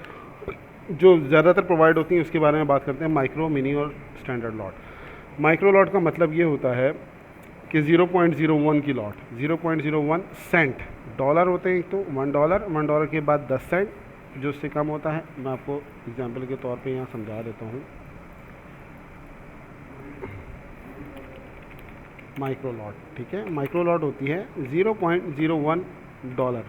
जो ज़्यादातर प्रोवाइड होती हैं उसके बारे में बात करते हैं, माइक्रो, मिनी और स्टैंडर्ड लॉट। माइक्रो लॉट का मतलब ये होता है कि 0.01 की लॉट, 0.01 सेंट, डॉलर होते हैं एक तो, $1 के बाद 10 सेंट, जो उससे कम होता है। मैं आपको एग्जांपल के तौर पे यहाँ समझा देता हूँ। माइक्रो लॉट, ठीक है, माइक्रो लॉट होती है 0.01 डॉलर,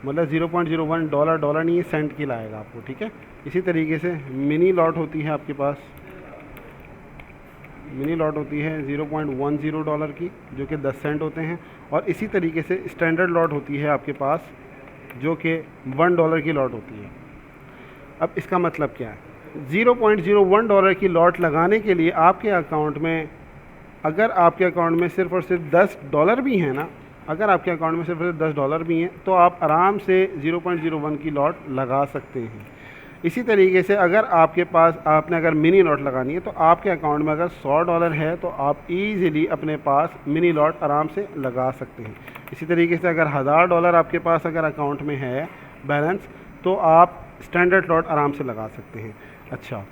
मतलब 0.01 डॉलर नहीं है, सेंट की लाएगा आपको, ठीक है। इसी तरीके से मिनी लॉट होती है आपके पास, मिनी लॉट होती है 0.10 डॉलर की, जो कि 10 सेंट होते हैं। और इसी तरीके से स्टैंडर्ड लॉट होती है आपके पास, जो कि $1 की लॉट होती है। अब इसका मतलब क्या है, 0.01 की लॉट लगाने के लिए आपके अकाउंट में, अगर आपके अकाउंट में सिर्फ और सिर्फ $10 भी हैं ना, अगर आपके अकाउंट में सिर्फ $10 भी हैं, तो आप आराम से 0.01 की लॉट लगा सकते हैं। इसी तरीके से अगर आपके पास आपने अगर मिनी लॉट लगानी है तो आपके अकाउंट में अगर $100 है तो आप ईज़िली अपने पास मिनी लॉट आराम से लगा सकते हैं। इसी तरीके से अगर $1000 आपके पास अगर अकाउंट में है बैलेंस तो आप स्टैंडर्ड लॉट आराम से लगा सकते हैं। अच्छा,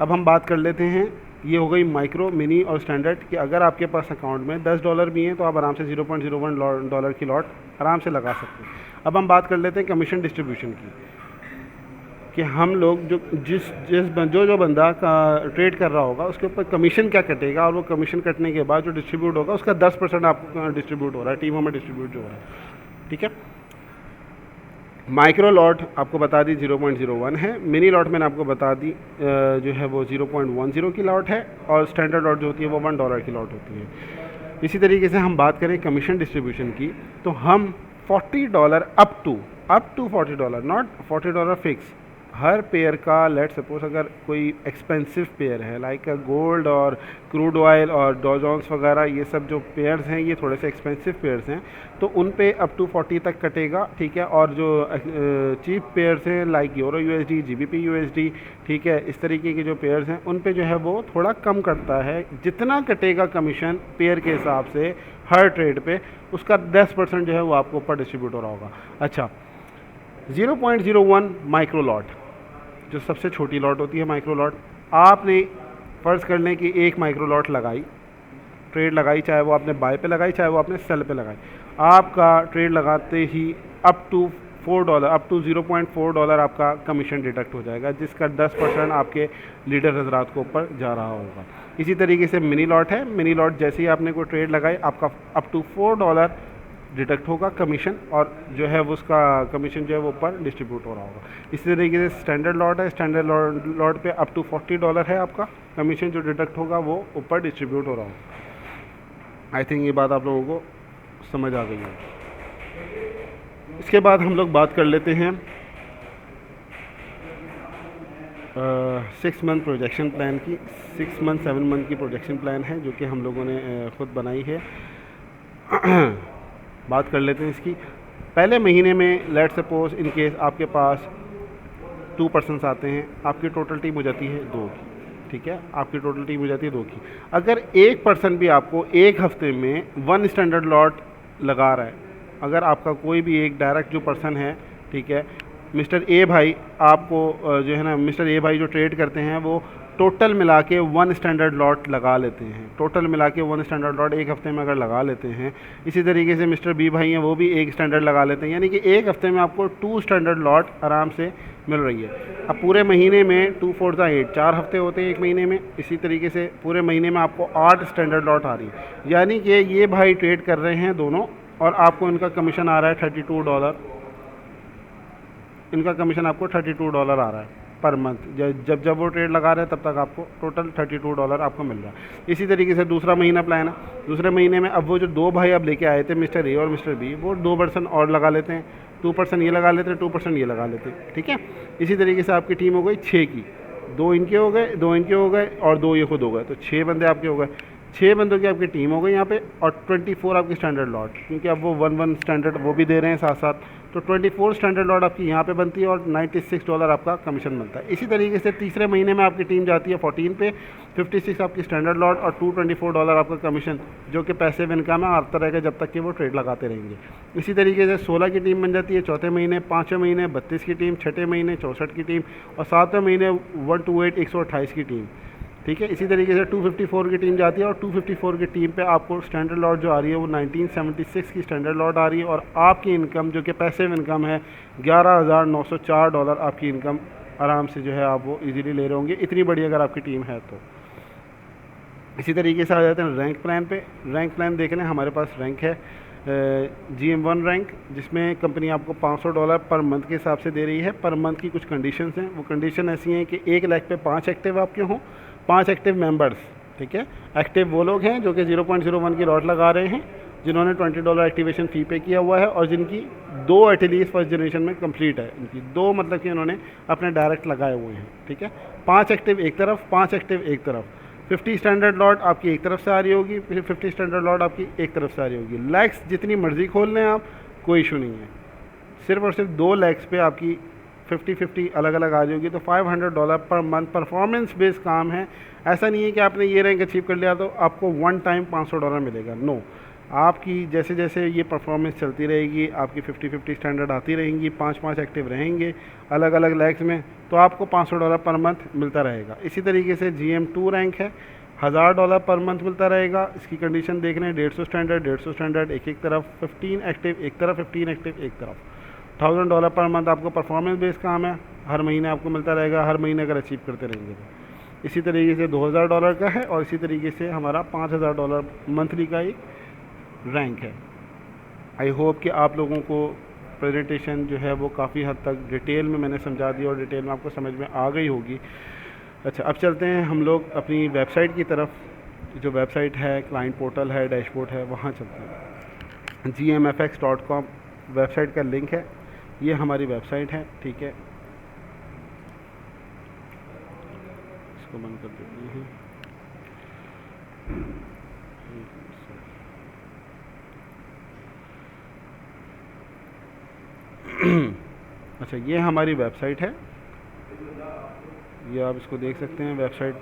अब हम बात कर लेते हैं, ये हो गई माइक्रो, मिनी और स्टैंडर्ड कि अगर आपके पास अकाउंट में $10 भी हैं तो आप आराम से $0.01 की लॉट आराम से लगा सकते हैं। अब हम बात कर लेते हैं कमीशन डिस्ट्रीब्यूशन की, कि हम लोग जो बंदा का ट्रेड कर रहा होगा उसके ऊपर कमीशन क्या कटेगा, और वो कमीशन कटने के बाद जो डिस्ट्रीब्यूट होगा उसका 10% आपको डिस्ट्रीब्यूट हो रहा है, टीमों में डिस्ट्रीब्यूट जो हो रहा है। ठीक है, माइक्रो लॉट आपको बता दी 0.01 है, मिनी लॉट मैंने आपको बता दी जो है वो 0.10 की लॉट है, और स्टैंडर्ड लॉट जो होती है वो $1 की लॉट होती है। इसी तरीके से हम बात करें कमीशन डिस्ट्रीब्यूशन की तो हम $40 अप टू $40, नॉट $40 फिक्स, हर पेयर का, लेट सपोज अगर कोई एक्सपेंसिव पेयर है लाइक गोल्ड और क्रूड ऑयल और डॉ जोन्स वगैरह, ये सब जो पेयर्स हैं ये थोड़े से एक्सपेंसिव पेयर्स हैं तो उन पे अप टू 40 तक कटेगा। ठीक है, और जो चीप पेयर्स हैं like euro USD, GBP USD, ठीक है, इस तरीके के जो पेयर्स हैं उन पे जो है वो थोड़ा कम कटता है। जितना कटेगा कमीशन पेयर के हिसाब से हर ट्रेड पे, उसका 10% जो है वो आपको ऊपर डिस्ट्रीब्यूट हो रहा होगा। अच्छा, 0.01 माइक्रो लॉट, जो सबसे छोटी लॉट होती है माइक्रो लॉट, आपने फ़र्ज़ कर लें कि एक माइक्रो लॉट लगाई, ट्रेड लगाई, चाहे वो आपने बाय पे लगाई चाहे वो आपने सेल पे लगाई, आपका ट्रेड लगाते ही अप टू $0.4 आपका कमीशन डिडक्ट हो जाएगा, जिसका 10% आपके लीडर हजरात को ऊपर जा रहा होगा। इसी तरीके से मिनी लॉट है, मिनी लॉट जैसे ही आपने कोई ट्रेड लगाई आपका अप टू $4 डिडक्ट होगा कमीशन, और जो है वो उसका कमीशन जो है वो ऊपर डिस्ट्रीब्यूट हो रहा होगा। इसी तरीके से स्टैंडर्ड लॉट है, स्टैंडर्ड लॉट पे अप टू $40 है आपका कमीशन जो डिडक्ट होगा वो ऊपर डिस्ट्रीब्यूट हो रहा होगा। आई थिंक ये बात आप लोगों को समझ आ गई है। इसके बाद हम लोग बात कर लेते हैं 6 मंथ प्रोजेक्शन प्लान की। 6 मंथ 7 मंथ की प्रोजेक्शन प्लान है जो कि हम लोगों ने ख़ुद बनाई है। बात कर लेते हैं इसकी। पहले महीने में लेट सपोज इन केस आपके पास 2 पर्सन्स आते हैं, आपकी टोटल टीम हो जाती है 2 की। ठीक है, आपकी टोटल टीम हो जाती है 2 की। अगर एक पर्सन भी आपको एक हफ्ते में 1 स्टैंडर्ड लॉट लगा रहा है, अगर आपका कोई भी एक डायरेक्ट जो पर्सन है, ठीक है, मिस्टर ए भाई आपको जो है ना, मिस्टर ए भाई जो ट्रेड करते हैं वो टोटल मिला के 1 स्टैंडर्ड लॉट लगा लेते हैं, टोटल मिला के 1 स्टैंडर्ड लॉट एक हफ्ते में अगर लगा लेते हैं। इसी तरीके से मिस्टर बी भाई हैं वो भी 1 स्टैंडर्ड लगा लेते हैं, यानी कि एक हफ्ते में आपको 2 स्टैंडर्ड लॉट आराम से मिल रही है। अब पूरे महीने में 2 4 8 4 हफ्ते होते हैं एक महीने में, इसी तरीके से पूरे महीने में आपको 8 स्टैंडर्ड लॉट आ रही है, यानी कि ये भाई ट्रेड कर रहे हैं दोनों और आपको इनका कमीशन आ रहा है $32। इनका कमीशन आपको $32 आ रहा है पर मंथ। जब वो ट्रेड लगा रहे हैं तब तक आपको टोटल $32 आपको मिल रहा है। इसी तरीके से दूसरा महीना प्लान है, दूसरे महीने में अब वो जो 2 भाई अब लेके आए थे मिस्टर ए और मिस्टर बी, वो 2% और लगा लेते हैं, 2% ये लगा लेते हैं, 2% ये लगा लेते हैं। ठीक है, इसी तरीके से आपकी टीम हो गई 6 की, 2 इनके हो गए, 2 इनके हो गए और 2 ये खुद हो गए, तो 6 बंदे आपके हो गए। 6 बंदों की आपकी टीम हो गई यहाँ पे, और 24 आपकी स्टैंडर्ड लॉट, क्योंकि अब वो 1 स्टैंडर्ड वो भी दे रहे हैं साथ साथ, तो 24 स्टैंडर्ड लॉट आपकी यहाँ पे बनती है और $96 आपका कमीशन बनता है। इसी तरीके से तीसरे महीने में आपकी टीम जाती है 14 पे, 56 आपकी स्टैंडर्ड लॉट और $224 आपका कमीशन, जो कि पैसिव इनकम है, आता रहेगा जब तक कि वो ट्रेड लगाते रहेंगे। इसी तरीके से 16 की टीम बन जाती है चौथे महीने, 5वें महीने 32 की टीम, 6ठे महीने 64 की टीम और 7वें महीने 128 128 की टीम। ठीक है, इसी तरीके से 254 की टीम जाती है और 254 की टीम पे आपको स्टैंडर्ड लॉट जो आ रही है वो 1976 की स्टैंडर्ड लॉट आ रही है, और आपकी इनकम जो कि पैसिव इनकम है $11,904 आपकी इनकम आराम से जो है आप वो इजीली ले रहे होंगे, इतनी बड़ी अगर आपकी टीम है तो। इसी तरीके से आ जाते हैं रैंक प्लान पे। रैंक प्लान देख लें, हमारे पास रैंक है GM1 रैंक, जिसमें कंपनी आपको $500 पर मंथ के हिसाब से दे रही है। पर मंथ की कुछ कंडीशंस हैं, वो कंडीशन ऐसी हैं कि 1 लाख पे 5 एक्टिव आपके हों, 5 एक्टिव मेंबर्स। ठीक है, एक्टिव वो लोग हैं जो कि 0.01 की लॉट लगा रहे हैं, जिन्होंने $20 एक्टिवेशन फ़ी पे किया हुआ है और जिनकी 2 एटलीस्ट फर्स्ट जनरेशन में कंप्लीट है, इनकी 2 मतलब कि उन्होंने अपने डायरेक्ट लगाए हुए हैं। ठीक है, 5 एक्टिव एक तरफ, 5 एक्टिव एक तरफ, 50 स्टैंडर्ड लॉट आपकी एक तरफ से आ रही होगी, फिर 50 स्टैंडर्ड लॉट आपकी एक तरफ से आ रही होगी। लैक्स जितनी मर्जी खोल लें आप, कोई इशू नहीं है, सिर्फ और सिर्फ 2 लैक्स पे आपकी 50-50 अलग अलग आ जाएगी। तो $500 पर मंथ परफॉर्मेंस बेस्ड काम है। ऐसा नहीं है कि आपने ये रैंक अचीव कर लिया तो आपको वन टाइम $500 मिलेगा। नो, आपकी जैसे जैसे ये परफॉर्मेंस चलती रहेगी, आपकी 50-50 स्टैंडर्ड आती रहेंगी, 5-5 एक्टिव रहेंगे अलग अलग लैग्स में, तो आपको $500 पर मंथ मिलता रहेगा। इसी तरीके से GM2 रैंक है, $1000 पर मंथ मिलता रहेगा। इसकी कंडीशन देख रहे हैं, 150 स्टैंडर्ड एक एक तरफ, 15 एक्टिव एक तरफ, 15 एक्टिव एक तरफ। $1000 पर मंथ आपको परफॉर्मेंस बेस्ड काम है, हर महीने आपको मिलता रहेगा, हर महीने अगर अचीव करते रहेंगे तो। इसी तरीके से $2000 का है, और इसी तरीके से हमारा $5000 मंथली का एक रैंक है। आई होप कि आप लोगों को प्रेजेंटेशन जो है वो काफ़ी हद तक डिटेल में मैंने समझा दी और डिटेल में आपको समझ में आ गई होगी। अच्छा, अब चलते हैं हम लोग अपनी वेबसाइट की तरफ। जो वेबसाइट है, क्लाइंट पोर्टल है, डैशबोर्ड है, वहाँ चलते हैं। gmfx.com वेबसाइट का लिंक है, ये हमारी वेबसाइट है, ठीक है। इसको बंद कर देते हैं। अच्छा, ये हमारी वेबसाइट है, ये आप इसको देख सकते हैं वेबसाइट।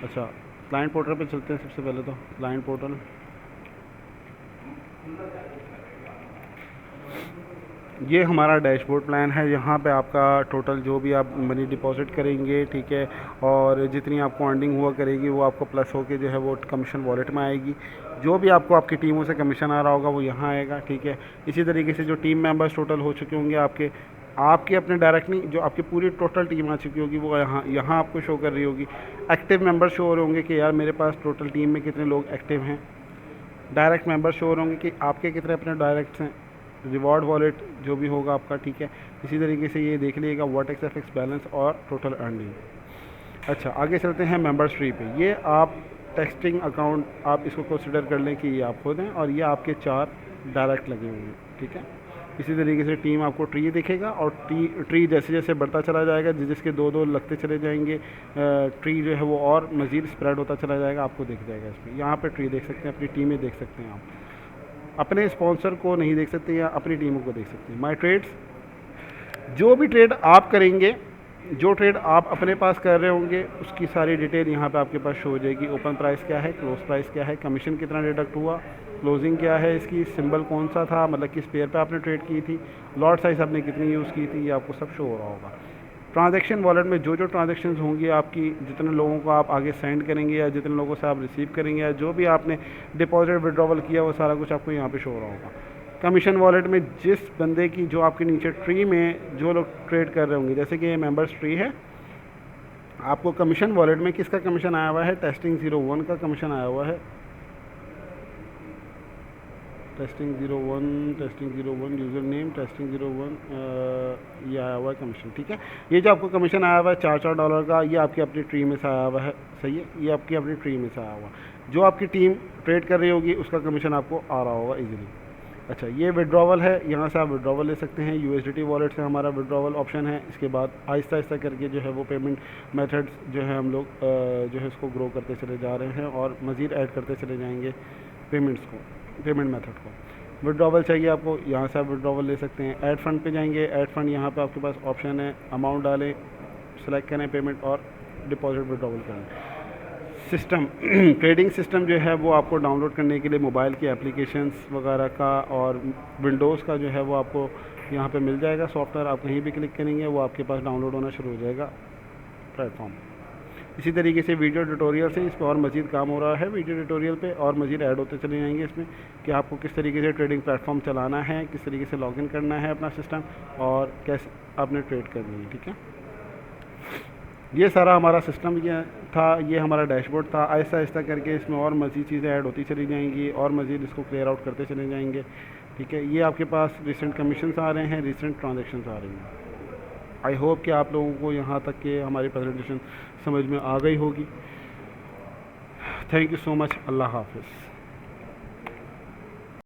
अच्छा, क्लाइंट पोर्टल पे चलते हैं। सबसे पहले तो क्लाइंट पोर्टल, ये हमारा डैशबोर्ड प्लान है। यहाँ पे आपका टोटल जो भी आप मनी डिपॉजिट करेंगे, ठीक है, और जितनी आपको अर्निंग हुआ करेगी वो आपको प्लस होके जो है वो कमीशन वॉलेट में आएगी। जो भी आपको आपकी टीमों से कमीशन आ रहा होगा वो यहाँ आएगा, ठीक है। इसी तरीके से जो टीम मेंबर्स टोटल हो चुके होंगे आपके अपने डायरेक्ट नहीं, जो आपकी पूरी टोटल टीम आ चुकी होगी वो यहाँ आपको शो कर रही होगी। एक्टिव मेंबर शो हो रहे होंगे कि यार मेरे पास टोटल टीम में कितने लोग एक्टिव हैं। डायरेक्ट मेंबर शो हो रहे होंगे कि आपके कितने अपने डायरेक्ट्स हैं। रिवॉर्ड वॉलेट जो भी होगा आपका, ठीक है। इसी तरीके से ये देख लीजिएगा वर्टेक्स एफएक्स बैलेंस और टोटल अर्निंग। अच्छा, आगे चलते हैं मेंबर्स ट्री पे। ये आप टेक्सटिंग अकाउंट आप इसको कंसिडर कर लें कि ये आप खुद हैं, और ये आपके 4 डायरेक्ट लगे हुए हैं, ठीक है। इसी तरीके से टीम आपको ट्री दिखेगा, और ट्री जैसे जैसे बढ़ता चला जाएगा, जिसके 2-2 लगते चले जाएंगे, ट्री जो है वो और मज़ीद स्प्रेड होता चला जाएगा, आपको दिख जाएगा इसमें। यहाँ पे ट्री देख सकते हैं, अपनी टीमें देख सकते हैं आप। अपने स्पॉन्सर को नहीं देख सकते या अपनी टीमों को देख सकते हैं। माई ट्रेड्स, जो भी ट्रेड आप करेंगे, जो ट्रेड आप अपने पास कर रहे होंगे, उसकी सारी डिटेल यहाँ पे आपके पास शो हो जाएगी। ओपन प्राइस क्या है, क्लोज प्राइस क्या है, कमीशन कितना डिडक्ट हुआ, क्लोजिंग क्या है इसकी, सिंबल कौन सा था, मतलब किस पेयर पे आपने ट्रेड की थी, लॉट साइज आपने कितनी यूज़ की थी, ये आपको सब शो हो रहा होगा। ट्रांजैक्शन वॉलेट में जो जो ट्रांजैक्शंस होंगी आपकी, जितने लोगों को आप आगे सेंड करेंगे या जितने लोगों से आप रिसीव करेंगे, या जो भी आपने डिपॉजिट विड्रॉवल किया, वो सारा कुछ आपको यहाँ पे शो हो रहा होगा। कमीशन वॉलेट में जिस बंदे की, जो आपके नीचे ट्री में जो लोग ट्रेड कर रहे होंगे, जैसे कि ये मेंबर्स ट्री है, आपको कमीशन वॉलेट में किसका कमीशन आया हुआ है, टेस्टिंग 01 का कमीशन आया हुआ है। टेस्टिंग 01 यूज़र नेम टेस्टिंग 01, ये आया हुआ है कमीशन, ठीक है। ये जो आपको कमीशन आया हुआ है $4 का, ये आपकी अपनी ट्री में से आया हुआ है, सही है। ये आपकी अपनी ट्री में से आया हुआ, जो आपकी टीम ट्रेड कर रही होगी उसका कमीशन आपको आ रहा होगा इजीली। अच्छा, ये विड्रॉवल है, यहाँ से आप विड्रॉवल ले सकते हैं। USDT वॉलेट से हमारा विड्रॉवल ऑप्शन है। इसके बाद आहिस्ता आहिस्ता करके जो है वो पेमेंट मेथड्स जो है हम लोग जो है इसको ग्रो करते चले जा रहे हैं, और मज़ीद ऐड करते चले जाएंगे पेमेंट मेथड को। विड्रॉवल चाहिए आपको, यहाँ से आप विड्रॉवल ले सकते हैं। ऐड फंड पे जाएंगे, ऐड फंड यहाँ पे आपके पास ऑप्शन है, अमाउंट डालें, सेलेक्ट करें पेमेंट, और डिपॉजिट विड्रॉवल करें। सिस्टम ट्रेडिंग सिस्टम जो है वो आपको डाउनलोड करने के लिए मोबाइल की एप्लीकेशंस वगैरह का और विंडोज़ का जो है वो आपको यहाँ पे मिल जाएगा सॉफ्टवेयर। आप कहीं भी क्लिक करेंगे वो आपके पास डाउनलोड होना शुरू हो जाएगा प्लेटफॉर्म। इसी तरीके से वीडियो ट्यूटोरियल से इस पर और मज़ीद काम हो रहा है। वीडियो ट्यूटोरियल पे और मज़ीद ऐड होते चले जाएंगे इसमें, कि आपको किस तरीके से ट्रेडिंग प्लेटफॉर्म चलाना है, किस तरीके से लॉगिन करना है अपना सिस्टम, और कैसे आपने ट्रेड करनी है, ठीक है। ये सारा हमारा सिस्टम ये था, ये हमारा डैशबोर्ड था। आहिस्ता आहिस्ता करके इसमें और मज़ीद चीज़ें ऐड होती चली जाएंगी, और मज़ीद इसको क्लियर आउट करते चले जाएंगे, ठीक है। ये आपके पास रिसेंट कमीशंस आ रहे हैं, रिसेंट ट्रांजैक्शंस आ रही हैं। आई होप कि आप लोगों को यहाँ तक के हमारी प्रेजेंटेशन समझ में आ गई होगी। Thank you so much. अल्लाह हाफ़िज़।